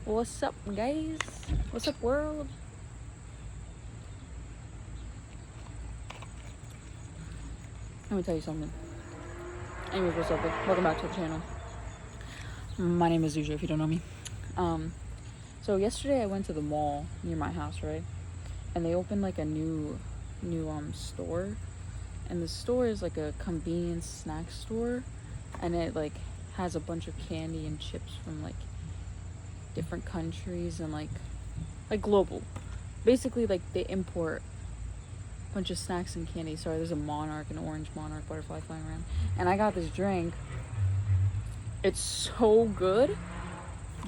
What's up, guys? What's up, world? Let me tell you something. Anyways, what's up? Welcome back to the channel. My name is Zuja, if you don't know me. So yesterday I went to the mall near my house, right? And they opened like a new store. And the store is like a convenience snack store. And it like has a bunch of candy and chips from like different countries and like global. Basically, like they import a bunch of snacks and candy. Sorry, there's a monarch, an orange monarch butterfly flying around. And I got this drink. It's so good,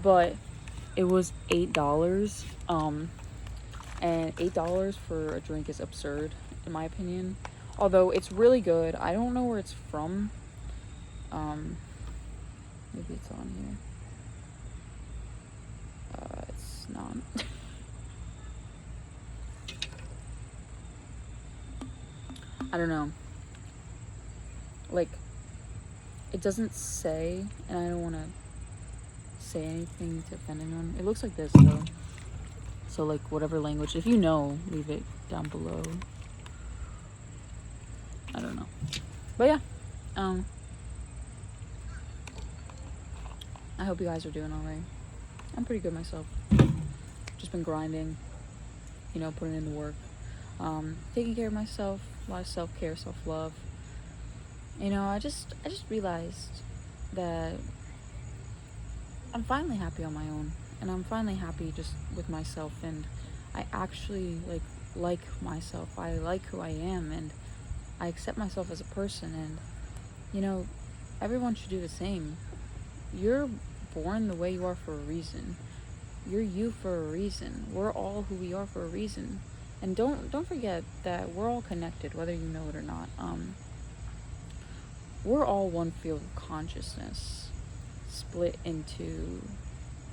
but it was $8. And $8 for a drink is absurd, in my opinion. Although it's really good. I don't know where it's from. Maybe it's on here. It's not. I don't know. Like, it doesn't say, and I don't want to say anything to offend anyone. It looks like this, though. So, like, whatever language. If you know, leave it down below. I don't know. But yeah. I hope you guys are doing alright. I'm pretty good myself. Just been grinding. You know, putting in the work. Taking care of myself. A lot of self-care, self-love. You know, I just realized that I'm finally happy on my own. And I'm finally happy just with myself. And I actually, like myself. I like who I am. And I accept myself as a person. And, you know, everyone should do the same. You're born the way you are for a reason. You're you for a reason. We're all who we are for a reason. And don't forget that we're all connected, whether you know it or not. We're all one field of consciousness, split into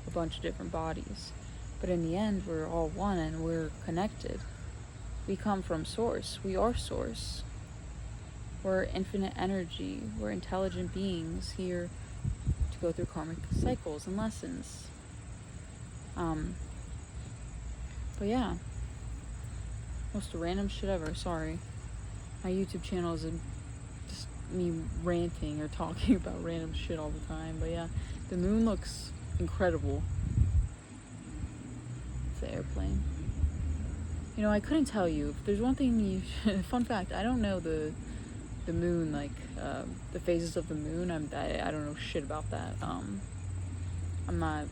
a bunch of different bodies. But in the end, we're all one and we're connected. We come from source. We are source. We're infinite energy. We're intelligent beings here to go through karmic cycles and lessons. But yeah. Most random shit ever, sorry. My YouTube channel is just me ranting or talking about random shit all the time. But yeah, the moon looks incredible. It's an airplane. You know, I couldn't tell you. If there's one thing you... Fun fact, I don't know the moon, like, the phases of the moon. I don't know shit about that. I'm not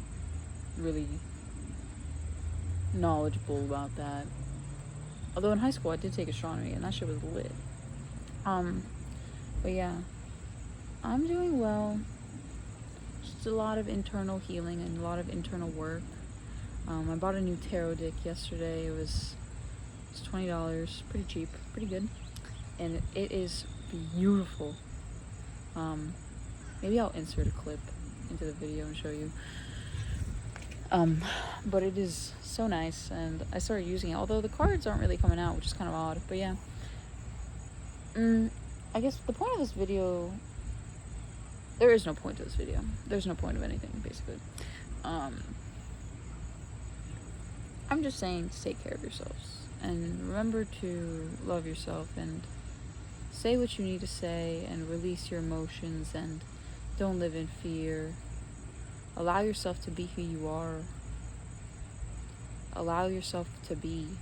really knowledgeable about that. Although in high school I did take astronomy and that shit was lit. But yeah, I'm doing well. Just a lot of internal healing and a lot of internal work. I bought a new tarot deck yesterday. It's $20, pretty cheap, pretty good, and it is beautiful. Maybe I'll insert a clip into the video and show you. But it is so nice, and I started using it, although the cards aren't really coming out, which is kind of odd, but yeah. I guess the point of this video, there is no point to this video. There's no point of anything, basically. I'm just saying to take care of yourselves, and remember to love yourself, and say what you need to say, and release your emotions, and don't live in fear. Allow yourself to be who you are. Allow yourself to be.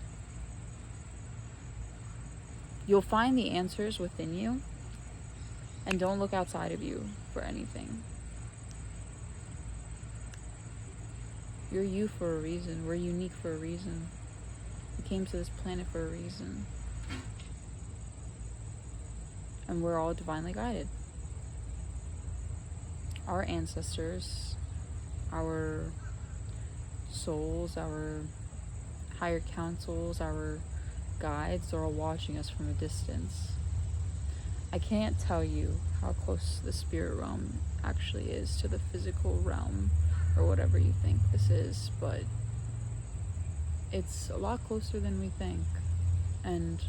You'll find the answers within you. And don't look outside of you for anything. You're you for a reason. We're unique for a reason. We came to this planet for a reason. And we're all divinely guided. Our ancestors, our souls, our higher councils, our guides are all watching us from a distance. I can't tell you how close the spirit realm actually is to the physical realm, or whatever you think this is, but it's a lot closer than we think. And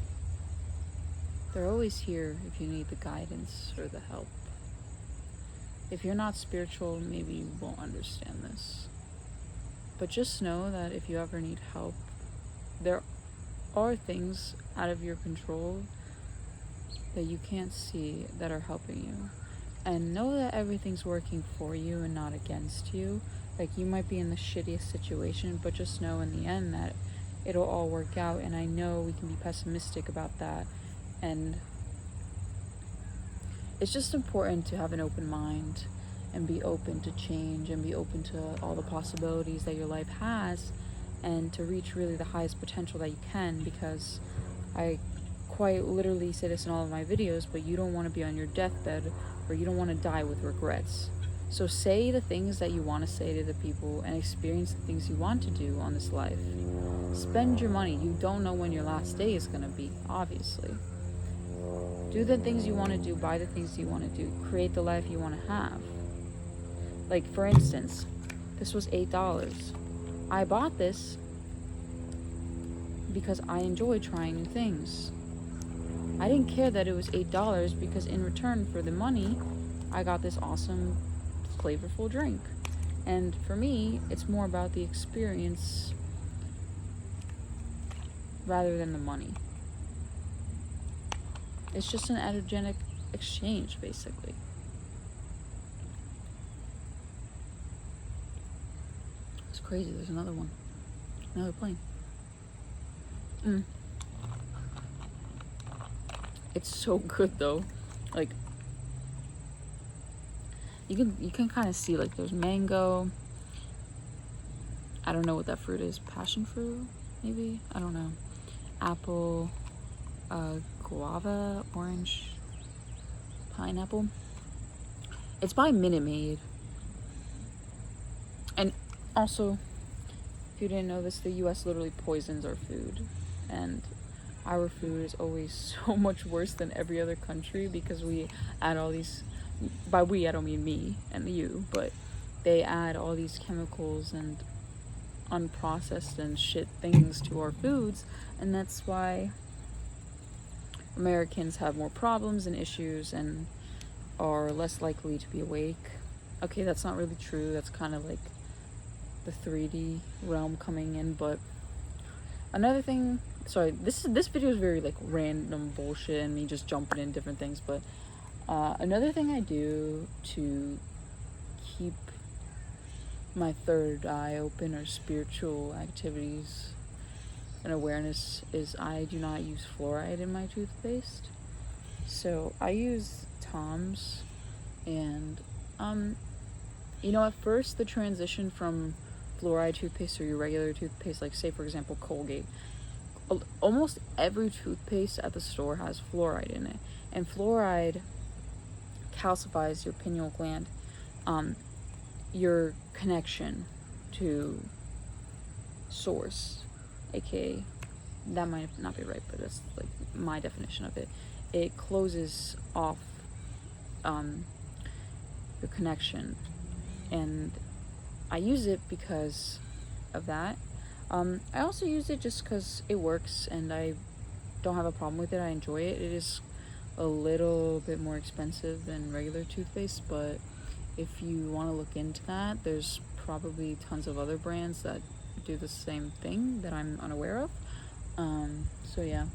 they're always here if you need the guidance or the help. If you're not spiritual, maybe you won't understand this. But just know that if you ever need help, there are things out of your control that you can't see that are helping you. And know that everything's working for you and not against you. Like, you might be in the shittiest situation, but just know in the end that it'll all work out. And I know we can be pessimistic about that, and it's just important to have an open mind and be open to change and be open to all the possibilities that your life has, and to reach really the highest potential that you can. Because I quite literally say this in all of my videos, but you don't want to be on your deathbed, or you don't want to die with regrets. So say the things that you want to say to the people, and experience the things you want to do on this life. Spend your money. You don't know when your last day is going to be, obviously. Do the things you want to do, buy the things you want to do, create the life you want to have. Like, for instance, this was $8. I bought this because I enjoy trying new things. I didn't care that it was $8 because in return for the money, I got this awesome, flavorful drink. And for me, it's more about the experience rather than the money. It's just an energetic exchange, basically. It's crazy. There's another one. Another plane. It's so good though. Like, you can kind of see, like, there's mango. I don't know what that fruit is. Passion fruit, maybe? I don't know. Apple, guava, orange, pineapple. It's by Minute Maid. And also, if you didn't know this, the US literally poisons our food. And our food is always so much worse than every other country because we add all these, by we I don't mean me and you, but they add all these chemicals and unprocessed and shit things to our foods, and that's why Americans have more problems and issues and are less likely to be awake. Okay, that's not really true. That's kind of like the 3D realm coming in. But another thing, sorry, this video is very like random bullshit and me just jumping in different things, but another thing I do to keep my third eye open, or spiritual activities and awareness, is I do not use fluoride in my toothpaste. So I use Tom's, and at first the transition from fluoride toothpaste or your regular toothpaste, like say for example Colgate, almost every toothpaste at the store has fluoride in it, and fluoride calcifies your pineal gland, your connection to source, aka, that might not be right, but that's like my definition of it. It closes off your connection, and I use it because of that. I also use it just because it works and I don't have a problem with it. I enjoy it. It is a little bit more expensive than regular toothpaste, but if you want to look into that, there's probably tons of other brands that do the same thing that I'm unaware of. So yeah,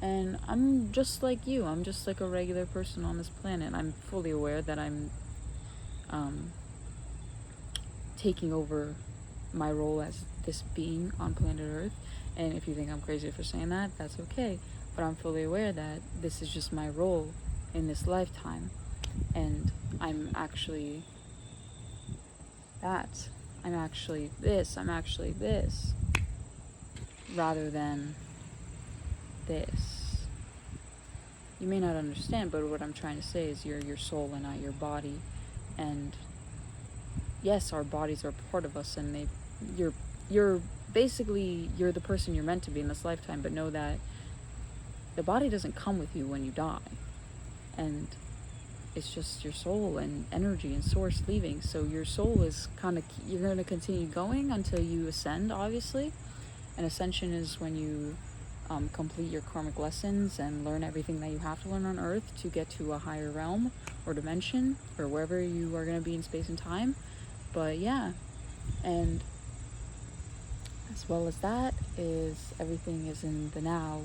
and I'm just like you. I'm just like a regular person on this planet. I'm fully aware that I'm taking over my role as this being on planet Earth. And if you think I'm crazy for saying that, that's okay. But I'm fully aware that this is just my role in this lifetime. And I'm actually that. I'm actually this. I'm actually this. Rather than this. You may not understand, but what I'm trying to say is you're your soul and not your body. And yes, our bodies are part of us, and you're basically, you're the person you're meant to be in this lifetime, but know that the body doesn't come with you when you die, and it's just your soul and energy and source leaving. So your soul is you're going to continue going until you ascend, obviously. And ascension is when you complete your karmic lessons and learn everything that you have to learn on earth to get to a higher realm or dimension or wherever you are going to be in space and time. But yeah, and as well as that is everything is in the now.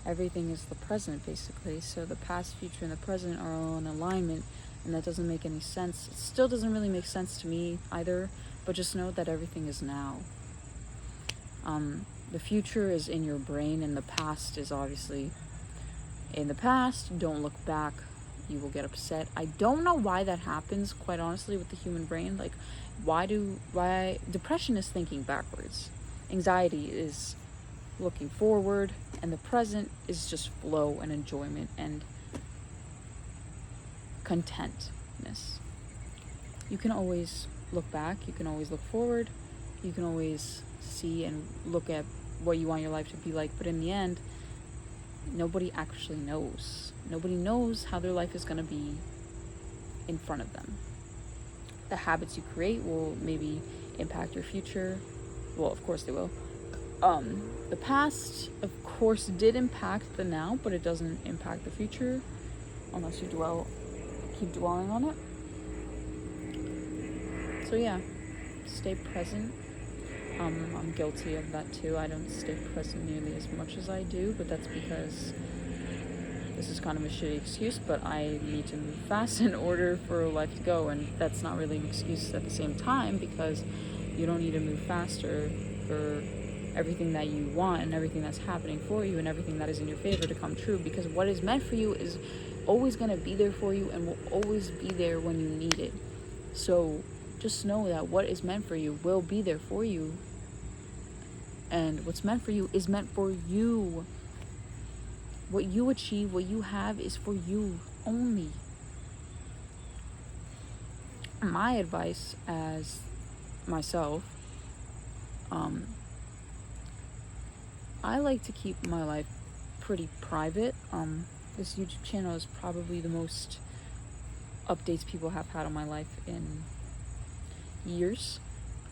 Everything is the present, basically. So the past, future, and the present are all in alignment, and that doesn't make any sense. It still doesn't really make sense to me either, but just know that everything is now. The future is in your brain, and the past is obviously in the past. Don't look back. You will get upset. I don't know why that happens, quite honestly, with the human brain. Like, why depression is thinking backwards. Anxiety is looking forward, and the present is just flow and enjoyment and contentness. You can always look back, you can always look forward, you can always see and look at what you want your life to be like, but in the end, nobody actually knows. Nobody knows how their life is going to be in front of them. The habits you create will maybe impact your future. Well, of course they will. The past, of course, did impact the now, but it doesn't impact the future unless you keep dwelling on it. So yeah, stay present. I'm guilty of that too. I don't stay present nearly as much as I do, but that's because this is kind of a shitty excuse, but I need to move fast in order for life to go, and that's not really an excuse at the same time, because you don't need to move faster for everything that you want and everything that's happening for you and everything that is in your favor to come true, because what is meant for you is always going to be there for you and will always be there when you need it. So just know that what is meant for you will be there for you, and what's meant for you is meant for you. What you achieve, what you have, is for you only. My advice as myself, I like to keep my life pretty private. This YouTube channel is probably the most updates people have had on my life in years.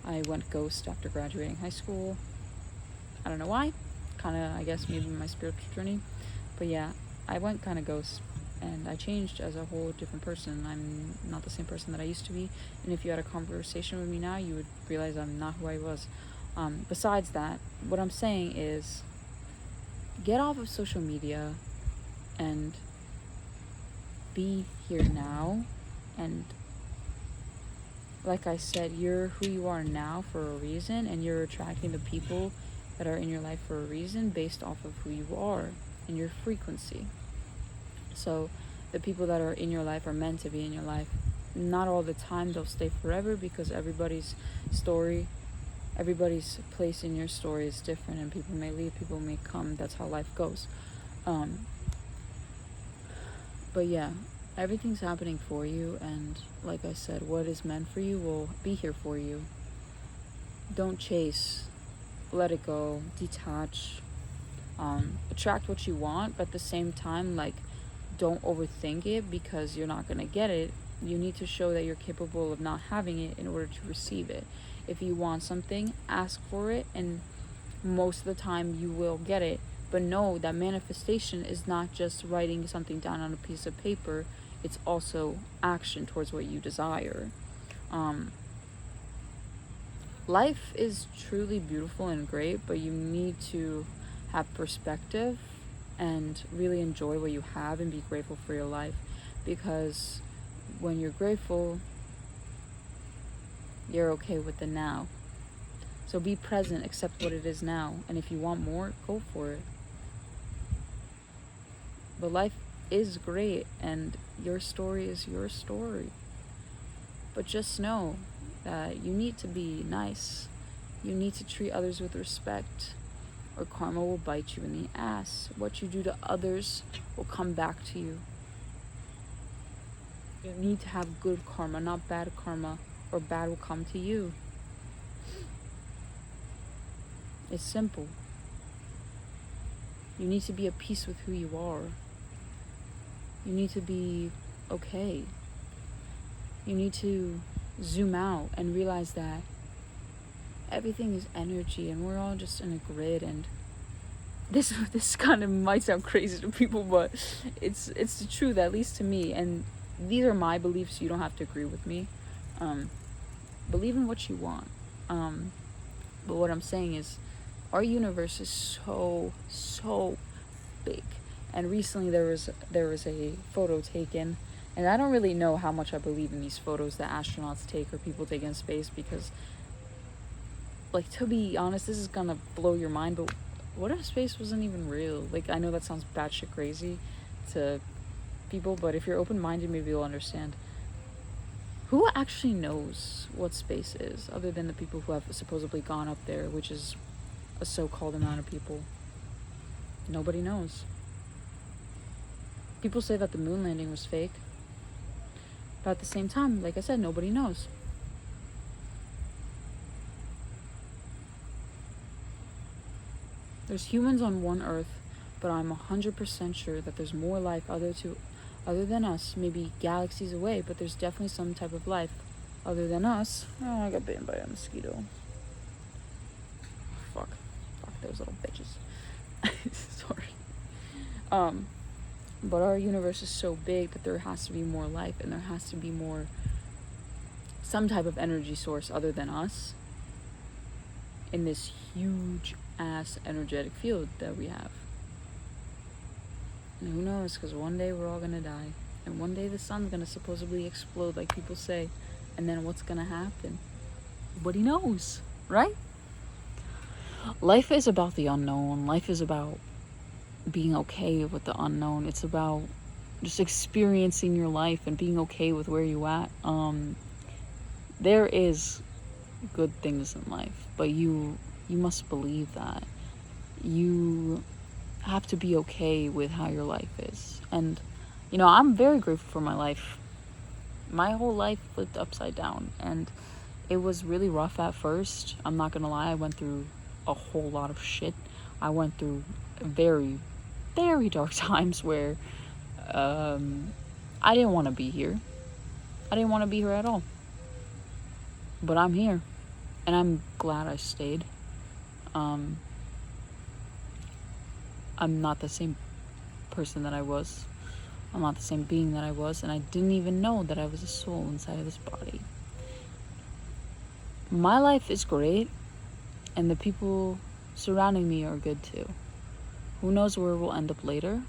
I went ghost after graduating high school. I don't know why. Kind of, I guess, maybe my spiritual journey. But yeah, I went kind of ghost, and I changed as a whole different person. I'm not the same person that I used to be. And if you had a conversation with me now, you would realize I'm not who I was. Besides that, what I'm saying is, get off of social media and be here now. And like I said, you're who you are now for a reason, and you're attracting the people that are in your life for a reason based off of who you are and your frequency. So the people that are in your life are meant to be in your life. Not all the time they'll stay forever, because everybody's story, everybody's place in your story is different, and people may leave, people may come. That's how life goes. But yeah, everything's happening for you, and like I said, what is meant for you will be here for you. Don't chase. Let it go. Detach. Attract what you want, but at the same time, like, don't overthink it, because you're not going to get it. You need to show that you're capable of not having it in order to receive it. If you want something, ask for it, and most of the time you will get it. But know that manifestation is not just writing something down on a piece of paper. It's also action towards what you desire. Life is truly beautiful and great, but you need to have perspective and really enjoy what you have and be grateful for your life, because when you're grateful, you're okay with the now. So be present, accept what it is now, and if you want more, go for it. But life is great, and your story is your story. But just know that you need to be nice. You need to treat others with respect, or karma will bite you in the ass. What you do to others will come back to you. You need to have good karma, not bad karma, or bad will come to you. It's simple. You need to be at peace with who you are. You need to be okay. You need to zoom out and realize that everything is energy, and we're all just in a grid, and this kind of might sound crazy to people, but it's the truth, at least to me. And these are my beliefs. You don't have to agree with me. Believe in what you want. But what I'm saying is, our universe is so big. And recently there was a photo taken, and I don't really know how much I believe in these photos that astronauts take or people take in space, because, like, to be honest, this is gonna blow your mind, but what if space wasn't even real? Like, I know that sounds batshit crazy to people, but if you're open-minded, maybe you'll understand. Who actually knows what space is, other than the people who have supposedly gone up there, which is a so-called amount of people? Nobody knows. People say that the moon landing was fake, but at the same time, like I said, nobody knows. There's humans on one Earth, but I'm 100% sure that there's more life other than us. Maybe galaxies away, but there's definitely some type of life other than us. Oh, I got bitten by a mosquito. Fuck those little bitches. Sorry. But our universe is so big that there has to be more life, and there has to be some type of energy source other than us in this huge ass energetic field that we have. And who knows, because one day we're all gonna die, and one day the sun's gonna supposedly explode like people say, and then what's gonna happen? Nobody knows, right? Life is about the unknown. Life is about being okay with the unknown. It's about just experiencing your life and being okay with where you at. There is good things in life, but you must believe that. You have to be okay with how your life is. And I'm very grateful for my life. My whole life flipped upside down, and it was really rough at first. I'm not gonna lie, I went through a whole lot of shit. I went through very, very dark times where I didn't want to be here. I didn't want to be here at all. But I'm here, and I'm glad I stayed. I'm not the same person that I was. I'm not the same being that I was, and I didn't even know that I was a soul inside of this body. My life is great, and the people surrounding me are good too. Who knows where we'll end up later?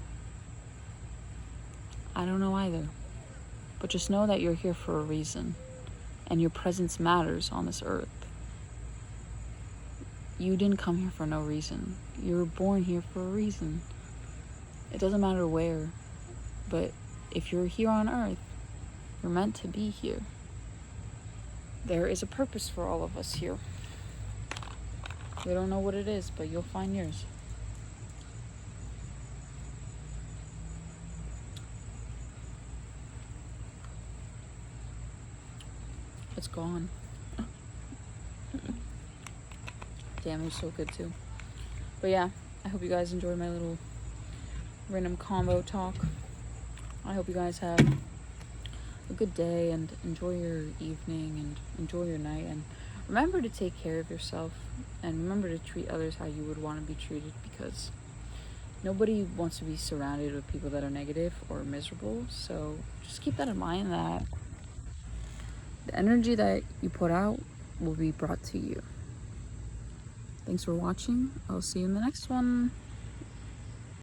I don't know either. But just know that you're here for a reason, and your presence matters on this earth. You didn't come here for no reason. You were born here for a reason. It doesn't matter where, but if you're here on earth, you're meant to be here. There is a purpose for all of us here. We don't know what it is, but you'll find yours. It's gone. Damn, it was so good too. But yeah, I hope you guys enjoyed my little random combo talk. I hope you guys have a good day and enjoy your evening and enjoy your night, and remember to take care of yourself and remember to treat others how you would want to be treated, because nobody wants to be surrounded with people that are negative or miserable. So just keep that in mind, that the energy that you put out will be brought to you. Thanks for watching. I'll see you in the next one.